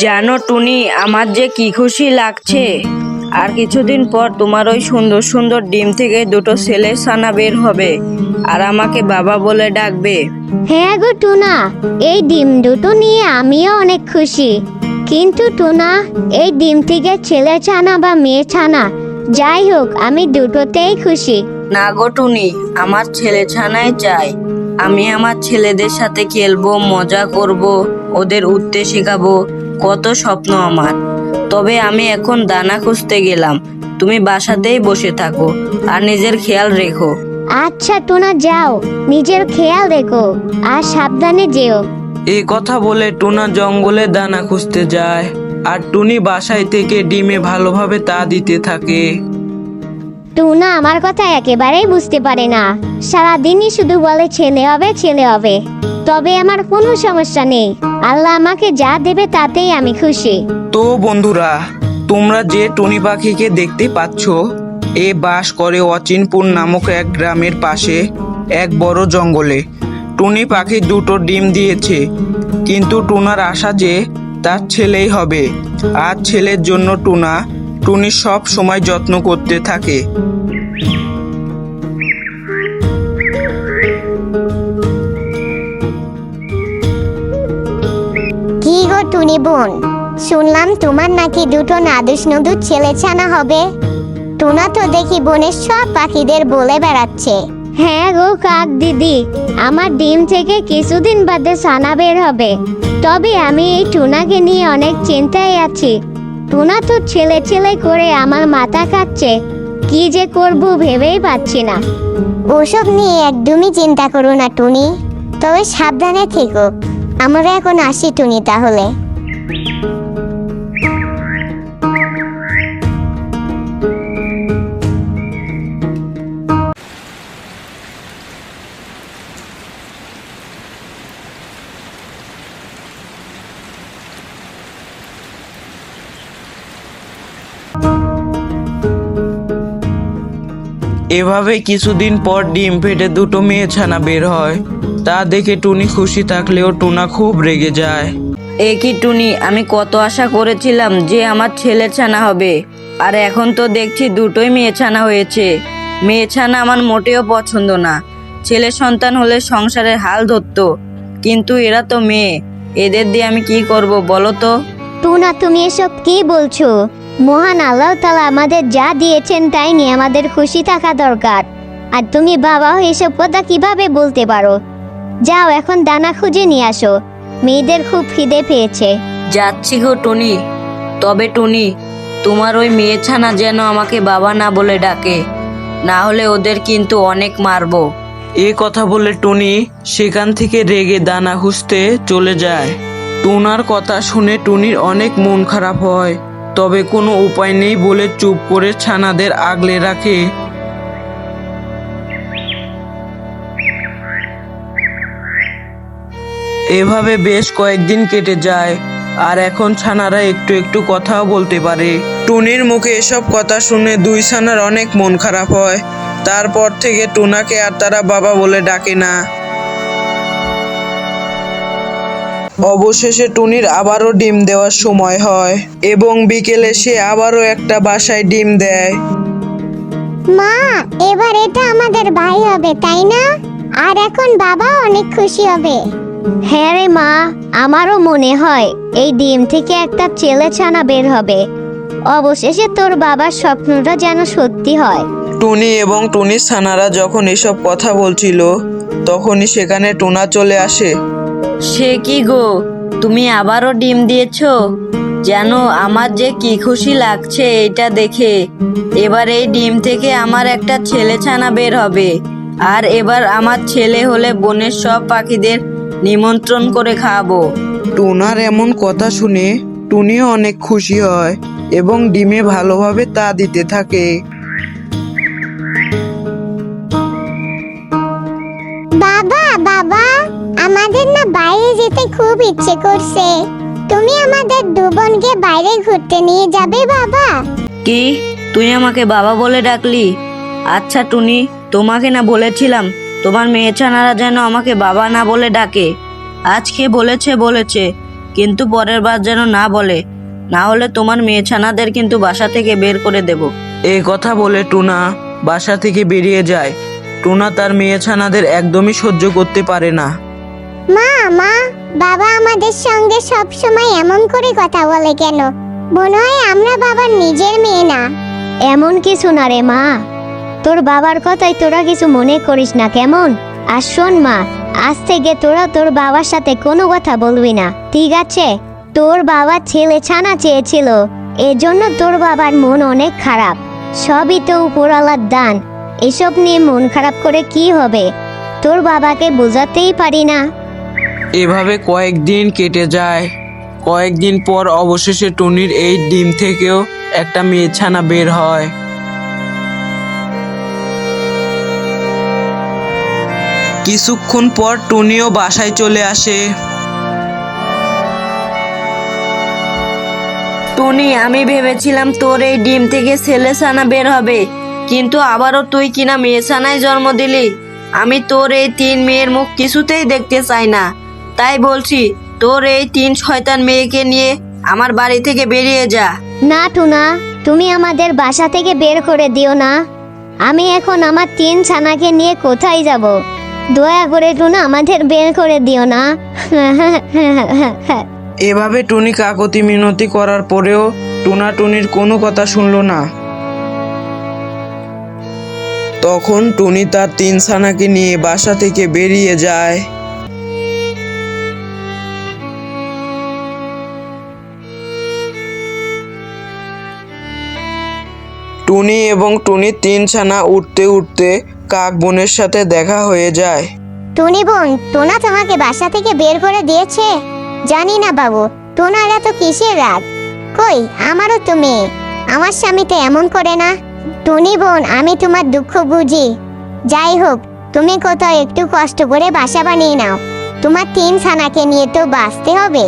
জানো টুনি, আমার যে কি খুশি লাগছে। আর কিছুদিন পর তোমার ওই সুন্দর সুন্দর ডিম থেকে দুটো ছেলের ছানা বের হবে, আর আমাকে বাবা বলে ডাকবে। হ্যাঁ গো টুনা, এই ডিম দুটো নিয়ে আমিও অনেক খুশি। কিন্তু টুনা, এই ডিম থেকে ছেলে ছানা বা মেয়ে ছানা যাই হোক, আমি দুটোতেই খুশি। না গো টুনি, আমার ছেলে ছানাই চাই। আমি আমার ছেলেদের সাথে খেলবো, মজা করব, ওদের উঠতে শেখাবো, কত স্বপ্ন আমার। তবে আমি এখন দানা খুঁজতে গেলাম, তুমি বাসাতেই বসে থাকো আর নিজের খেয়াল রেখো। আচ্ছা টুনা, যাও, নিজের খেয়াল রেখো আর সাবধানে যেও। এই কথা বলে টুনা জঙ্গলে দানা খুঁজতে যায়, আর টুনি বাসায় থেকে ডিমে ভালোভাবে তা দিতে থাকে। টুনা আমার কথা একেবারেই বুঝতে পারে না, সারাদিনই শুধু বলে ছেলে হবে ছেলে হবে। তবে আমার কোনো সমস্যা নেই, আল্লাহ আমাকে যা দেবে তাতেই আমি খুশি। তো বন্ধুরা, তোমরা যে টুনি পাখিকে দেখতে পাচ্ছ, এ বাস করে অচিনপুর নামক এক গ্রামের পাশে এক বড় জঙ্গলে। টুনি পাখি দুটো ডিম দিয়েছে, কিন্তু টুনার আশা যে তার ছেলেই হবে। আর ছেলের জন্য টুনি সব সময় যত্ন করতে থাকে। কি গো টুনি বোন, শুনলাম তোমার নাকি দুটো নাদুস নুদুস ছেলে ছানা হবে। টুনা তো দেখি বনের সব পাখিদের বলে বেড়াচ্ছে। হ্যাঁ গো কাক দিদি, আমার ডিম থেকে কিছুদিন বাদে ছানা বের হবে। তবে আমি এই টুনাকে নিয়ে অনেক চিন্তায় আছি। টুনা তো ছেলে ছেলে করে আমার মাথা খাচ্ছে, কি যে করব ভেবেই পাচ্ছি না। ওসব নিয়ে একদমই চিন্তা করো না টুনি, তবে সাবধানে থেকো। আমরা এখন আসি টুনি তাহলে। এভাবে কিছুদিন পর ডিম ফেটে দুটো মেয়ে ছানা বের হয়। তা দেখে টুনি খুশি থাকলেও টুনা খুব রেগে যায়। এ কি টুনি, আমি কত আশা করেছিলাম যে আমার ছেলে ছানা হবে, আর এখন তো দেখছি দুটোই মেয়ে ছানা হয়েছে। মেয়ে ছানা আমার মোটেও পছন্দ না। ছেলে সন্তান হলে সংসারের হাল ধরতো, কিন্তু এরা তো মেয়ে, এদের দিয়ে আমি কি করব বলো তো। টুনা, তুমি এসব কি বলছো? মহান আল্লাহ তাআলা আমাদের যা দিয়েছেন তাই নিয়ে আমাদের খুশি থাকা দরকার। আর তুমি বাবা হয়ে এসব কথা কিভাবে বলতে পারো? যাও এখন দানা খুঁজে নিয়ে আসো, মেয়েদের খুব খিদে পেয়েছে। যাচ্ছি গো টুনি। তবে টুনি, তোমার ওই মেয়ে ছানা যেন আমাকে বাবা না বলে ডাকে, না হলে ওদের কিন্তু অনেক মারবো। এ কথা বলে টুনি সেখান থেকে রেগে দানা খুঁজতে চলে যায়। টুনার কথা শুনে টুনির অনেক মন খারাপ হয়, তবে কোনো উপায় নেই বলে চুপ করে ছানাদের আগলে রাখে। এভাবে বেশ কয়েকদিন কেটে যায়, আর এখন ছানারা একটু একটু কথাও বলতে পারে। টুনির মুখে এসব কথা শুনে দুই ছানার অনেক মন খারাপ হয়। তারপর থেকে টুনাকে আর তারা বাবা বলে ডাকে না। অবশেষে টুনির আবারও ডিম দেওয়ার সময় হয়, এবং বিকেলে সে আবারও একটা বাসায় ডিম দেয়। মা, এবার এটা আমাদের ভাই হবে তাই না? আর এখন বাবা অনেক খুশি হবে। হ্যাঁ রে মা, আমারও মনে হয় এই ডিম থেকে একটা ছেলে ছানা বের হবে। অবশেষে তোর বাবার স্বপ্নটা যেন সত্যি হয়। টুনি এবং টুনির ছানারা যখন এসব কথা বলছিল, তখনই সেখানে টুনা চলে আসে। সে কি গো, তুমি আবারও ডিম দিয়েছো? যেন আমার যে কি খুশি লাগছে এটা দেখে। এবার এই ডিম থেকে আমার একটা ছেলে ছানা বের হবে, আর এবার আমার ছেলে হলে বনের সব পাখিদের নিমন্ত্রণ করে খাওয়াবো। টুনার এমন কথা শুনে টুনিও অনেক খুশি হয় এবং ডিমে ভালোভাবে তা দিতে থাকে। বাবা বাবা, আমাদের না বাইরে যেতে খুব ইচ্ছে করছে। তুমি আমাদের দু বোনকে বাইরে ঘুরতে নিয়ে যাবে বাবা? কি, তুই আমাকে বাবা বলে ডাকলি? আচ্ছা টুনি, তোমাকে না বলেছিলাম তোমার মেয়ে ছানারা যেন আমাকে বাবা না বলে ডাকে? আজকে বলেছে, কিন্তু পরের বার যেন না বলে, না হলে তোমার মেয়ে ছানাদের কিন্তু বাসা থেকে বের করে দেব। এই কথা বলে টুনা বাসা থেকে বেরিয়ে যায়। টুনা তার মেয়ে ছানাদের একদমই সহ্য করতে পারে না। মা মা, বাবা আমাদের সঙ্গে সব সময় এমন করে কথা বলে কেন? মনে হয় আমরা বাবার নিজের মেয়ে না। এমন কিছু না রে মা, তোর বাবার কথাই তোরা কিছু মনে করিস না কেমন? আর শোন মা, আজ থেকে তোরা তোর বাবার সাথে কোনো কথা বলবি না, ঠিক আছে? তোর বাবা ছেলে ছানা চেয়েছিল, এজন্য তোর বাবার মন অনেক খারাপ। সবই তো উপরওয়ালার দান, এসব নিয়ে মন খারাপ করে কি হবে? তোর বাবাকে বোঝাতেই পারি না। এভাবে কয়েকদিন কেটে যায়। কয়েকদিন পর অবশেষে টুনির এই ডিম থেকেও একটা মেয়ে ছানা বের হয়। কিছুক্ষণ পর টুনিও বাসায় চলে আসে। টুনি, আমি ভেবেছিলাম তোর এই ডিম থেকে ছেলে ছানা বের হবে, কিন্তু আবারও তুই কিনা মেয়ে ছানায় জন্ম দিলি। আমি তোর এই 3 মেয়ের মুখ কিছুতেই দেখতে চাই না। তাই বলছি, তোর এই 3 শয়তান মেয়েকে নিয়ে আমার বাড়ি থেকে বেরিয়ে যা। না টুনা, তুমি আমাদের বাসা থেকে বের করে দিও না। আমি এখন আমার 3 ছানাকে নিয়ে কোথায় যাব? দয়া করে টুনা আমাদের বের করে দিও না। এভাবে টুনি কাকতি মিনতি করার পরেও টুনা টুনির কোনো কথা শুনল না। তখন টুনি তার 3 ছানাকে নিয়ে বাসা থেকে বেরিয়ে যায়। টুনি এবং টুনির 3 ছানা উঠতে উঠতে কাক বোনের সাথে দেখা হয়ে যায়। টুনি বোন, টোনা তোমাকে বাসা থেকে বের করে দিয়েছে? জানি না বাবু, টোনার এত কিসের রাগ? কই, আমারও তো মেয়ে, আমার স্বামী তো এমন করে না। টুনি বোন, আমি তোমার দুঃখ বুঝি। যাই হোক, তুমি কোথাও একটু কষ্ট করে বাসা বানিয়ে নাও, তোমার 3 ছানাকে নিয়ে তো বাঁচতে হবে।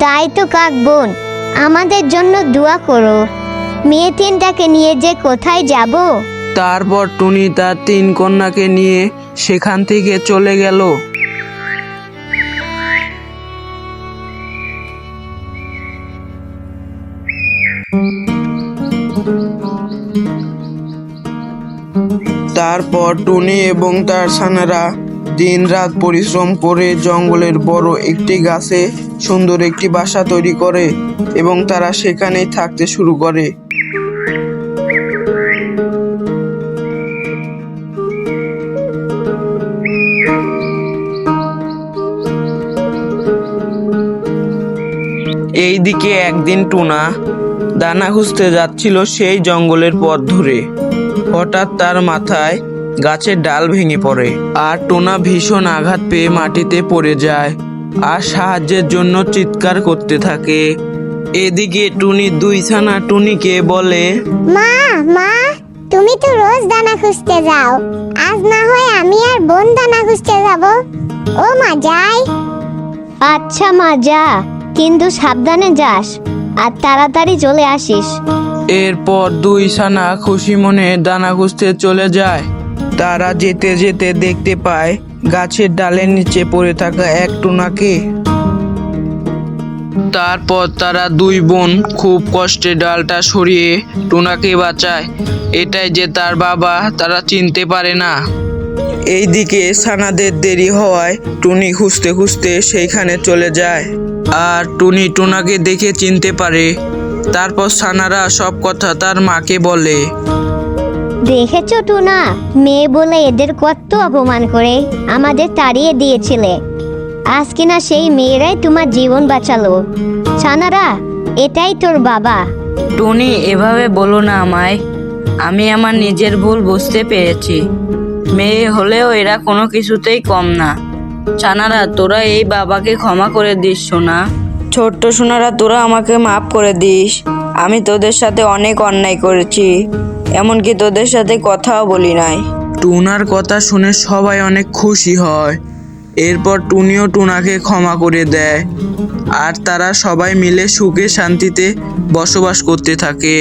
তাই তো কাক বোন, আমাদের জন্য দোয়া করো। মেয়ে 3টাকে নিয়ে যে কোথায় যাব? তারপর টুনি তার 3 কন্যাকে নিয়ে সেখান থেকে চলে গেল। তারপর টুনি এবং তার ছানারা দিনরাত পরিশ্রম করে জঙ্গলের বড় একটি গাছে সুন্দর একটি বাসা তৈরি করে এবং তারা সেখানেই থাকতে শুরু করে। এইদিকে একদিন টুনা দানা খুঁজতে যাচ্ছিল সেই জঙ্গলের পথ ধরে। হঠাৎ তার মাথায় গাছের ডাল ভেঙে পড়ে আর টুনা ভীষণ আঘাত পেয়ে মাটিতে পড়ে যায় আর সাহায্যের জন্য চিৎকার করতে থাকে। এদিকে টুনির 2 ছানা টুনিকে বলে, মা মা, তুমি তো রোজ দানা খুঁজতে যাও, আজ না হয় আমি আর বোন দানা খুঁজতে যাব। ও মা, যাই। আচ্ছা মা, যা, কিন্তু সাবধানে যাস আর তাড়াতাড়ি চলে আসিস। এরপর 2 ছানা খুশি মনে দানা খুঁজতে চলে যায়। তারা যেতে যেতে দেখতে পায় গাছের ডালের নিচে পড়ে থাকা এক টুনাকে। তারপর তারা 2 বোন খুব কষ্টে ডালটা সরিয়ে টুনাকে বাঁচায়। এটাই যে তার বাবা, তারা চিনতে পারে না। এইদিকে ছানাদের দেরি হওয়ায় টুনি খুঁজতে খুঁজতে সেইখানে চলে যায় আর টুনি টুনাকে দেখে চিনতে পারে। তারপর ছানারা সব কথা তার মাকে বলে। দেখেছো টুনা, মেয়ে বলে এদের কত অপমান করে আমাদের তাড়িয়ে দিয়েছিলে, আজ কিনা সেই মেয়েরাই তোমার জীবন বাঁচালো। ছানারা, এটাই তোর বাবা। টুনি, এভাবে বলো না আমায়, আমি আমার নিজের ভুল বুঝতে পেরেছি। মেয়ে হলেও এরা কোনো কিছুতেই কম না। ছানারা, তোরা এই বাবাকে ক্ষমা করে দিস সোনা। ছোট্ট সোনারা, তোরা আমাকে মাফ করে দিস। আমি তোদের সাথে অনেক অন্যায় করেছি, এমনকি তোদের সাথে কথাও বলি নাই। টুনার কথা শুনে সবাই অনেক খুশি হয়। এরপর টুনিও টুনাকে ক্ষমা করে দেয় আর তারা সবাই মিলে সুখে শান্তিতে বসবাস করতে থাকে।